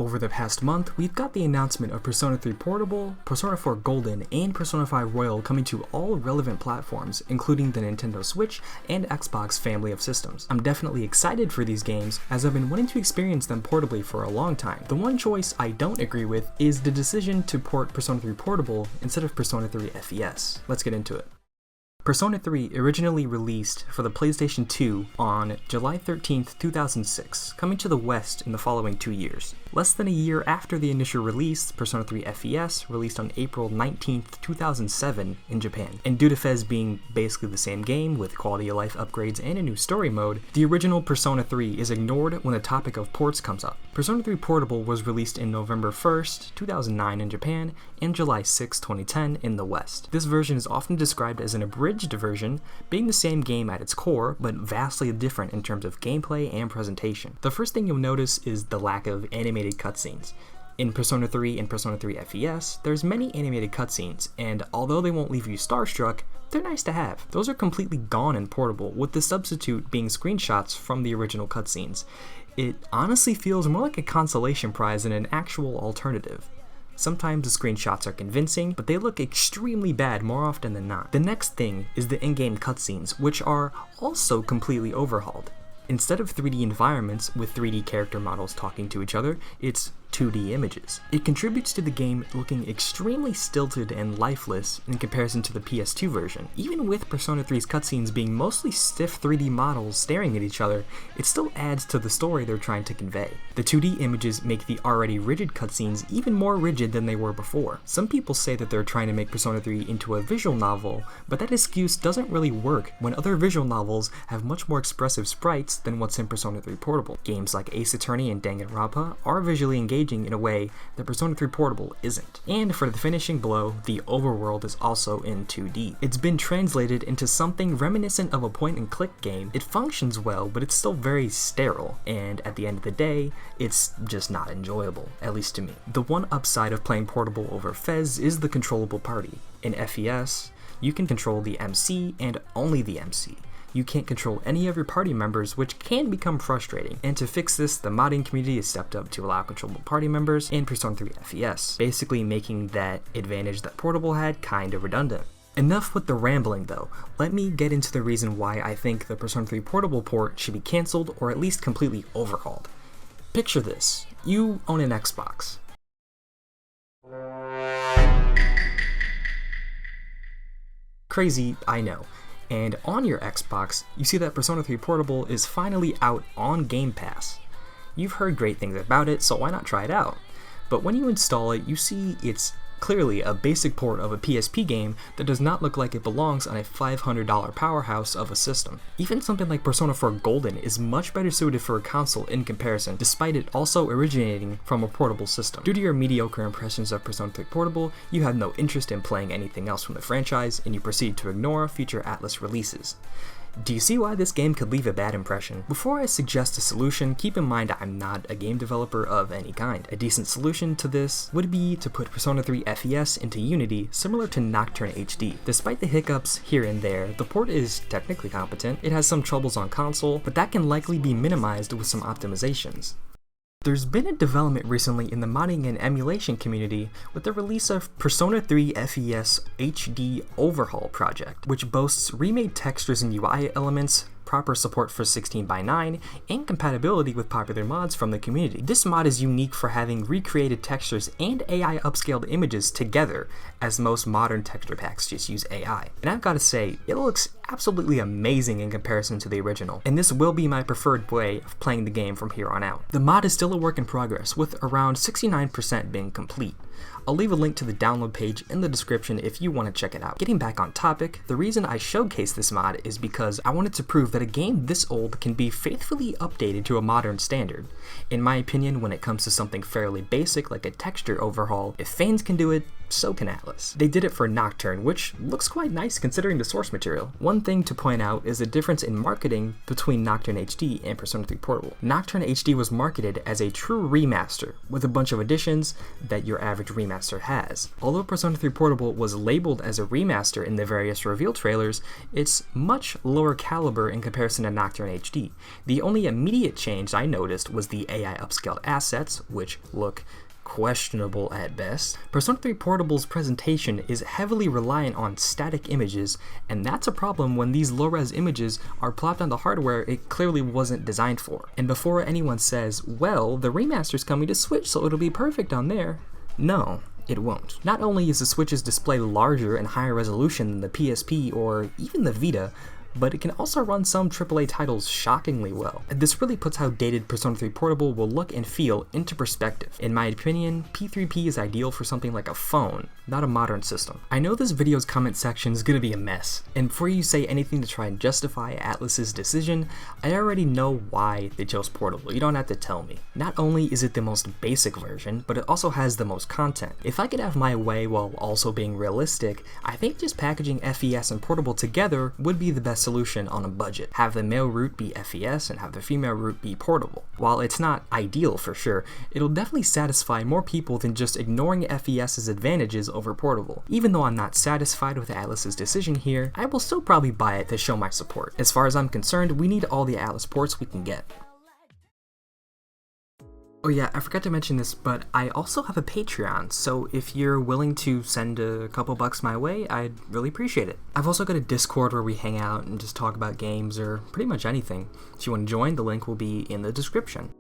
Over the past month, we've got the announcement of Persona 3 Portable, Persona 4 Golden, and Persona 5 Royal coming to all relevant platforms, including the Nintendo Switch and Xbox family of systems. I'm definitely excited for these games, as I've been wanting to experience them portably for a long time. The one choice I don't agree with is the decision to port Persona 3 Portable instead of Persona 3 FES. Let's get into it. Persona 3 originally released for the PlayStation 2 on July 13th, 2006, coming to the West in the following 2 years. Less than a year after the initial release, Persona 3 FES released on April 19th, 2007 in Japan. And due to FES being basically the same game with quality of life upgrades and a new story mode, the original Persona 3 is ignored when the topic of ports comes up. Persona 3 Portable was released in November 1st, 2009 in Japan and July 6, 2010 in the West. This version is often described as an abridged version, being the same game at its core, but vastly different in terms of gameplay and presentation. The first thing you'll notice is the lack of animated cutscenes. In Persona 3 and Persona 3 FES, there's many animated cutscenes, and although they won't leave you starstruck, they're nice to have. Those are completely gone in Portable, with the substitute being screenshots from the original cutscenes. It honestly feels more like a consolation prize than an actual alternative. Sometimes the screenshots are convincing, but they look extremely bad more often than not. The next thing is the in-game cutscenes, which are also completely overhauled. Instead of 3D environments with 3D character models talking to each other, it's 2D images. It contributes to the game looking extremely stilted and lifeless in comparison to the PS2 version. Even with Persona 3's cutscenes being mostly stiff 3D models staring at each other, it still adds to the story they're trying to convey. The 2D images make the already rigid cutscenes even more rigid than they were before. Some people say that they're trying to make Persona 3 into a visual novel, but that excuse doesn't really work when other visual novels have much more expressive sprites than what's in Persona 3 Portable. Games like Ace Attorney and Danganronpa are visually engaging in a way that Persona 3 Portable isn't. And for the finishing blow, the overworld is also in 2D. It's been translated into something reminiscent of a point-and-click game. It functions well, but it's still very sterile, and at the end of the day, it's just not enjoyable, at least to me. The one upside of playing Portable over FES is the controllable party. In FES, you can control the MC and only the MC. You can't control any of your party members, which can become frustrating. And to fix this, the modding community has stepped up to allow controllable party members in Persona 3 FES, basically making that advantage that Portable had kind of redundant. Enough with the rambling though, let me get into the reason why I think the Persona 3 Portable port should be cancelled or at least completely overhauled. Picture this, you own an Xbox. Crazy, I know. And on your Xbox, you see that Persona 3 Portable is finally out on Game Pass. You've heard great things about it, so why not try it out? But when you install it, you see it's clearly a basic port of a PSP game that does not look like it belongs on a $500 powerhouse of a system. Even something like Persona 4 Golden is much better suited for a console in comparison, despite it also originating from a portable system. Due to your mediocre impressions of Persona 3 Portable, you have no interest in playing anything else from the franchise, and you proceed to ignore future Atlas releases. Do you see why this game could leave a bad impression? Before I suggest a solution, keep in mind I'm not a game developer of any kind. A decent solution to this would be to put Persona 3 FES into Unity, similar to Nocturne HD. Despite the hiccups here and there, the port is technically competent. It has some troubles on console, but that can likely be minimized with some optimizations. There's been a development recently in the modding and emulation community with the release of Persona 3 FES HD Overhaul project, which boasts remade textures and UI elements, proper support for 16:9, and compatibility with popular mods from the community. This mod is unique for having recreated textures and AI upscaled images together, as most modern texture packs just use AI. And I've gotta say, it looks absolutely amazing in comparison to the original, and this will be my preferred way of playing the game from here on out. The mod is still a work in progress, with around 69% being complete. I'll leave a link to the download page in the description if you want to check it out. Getting back on topic, the reason I showcased this mod is because I wanted to prove that a game this old can be faithfully updated to a modern standard. In my opinion, when it comes to something fairly basic like a texture overhaul, if fans can do it, so can Atlas. They did it for Nocturne, which looks quite nice considering the source material. One thing to point out is the difference in marketing between Nocturne HD and Persona 3 Portable. Nocturne HD was marketed as a true remaster, with a bunch of additions that your average remaster has. Although Persona 3 Portable was labeled as a remaster in the various reveal trailers, it's much lower caliber in comparison to Nocturne HD. The only immediate change I noticed was the AI upscaled assets, which look questionable at best. Persona 3 Portable's presentation is heavily reliant on static images, and that's a problem when these low-res images are plopped on the hardware it clearly wasn't designed for. And before anyone says, well, the remaster's coming to Switch so it'll be perfect on there, no, it won't. Not only is the Switch's display larger and higher resolution than the PSP or even the Vita, but it can also run some AAA titles shockingly well. And this really puts how dated Persona 3 Portable will look and feel into perspective. In my opinion, P3P is ideal for something like a phone, not a modern system. I know this video's comment section is gonna be a mess, and before you say anything to try and justify Atlas's decision, I already know why they chose Portable. You don't have to tell me. Not only is it the most basic version, but it also has the most content. If I could have my way while also being realistic, I think just packaging FES and Portable together would be the best solution on a budget. Have the male route be FES and have the female route be Portable. While it's not ideal for sure, it'll definitely satisfy more people than just ignoring FES's advantages over Portable. Even though I'm not satisfied with Atlas's decision here, I will still probably buy it to show my support. As far as I'm concerned, we need all the Atlas ports we can get. Oh yeah, I forgot to mention this, but I also have a Patreon, so if you're willing to send a couple bucks my way, I'd really appreciate it. I've also got a Discord where we hang out and just talk about games or pretty much anything. If you want to join, the link will be in the description.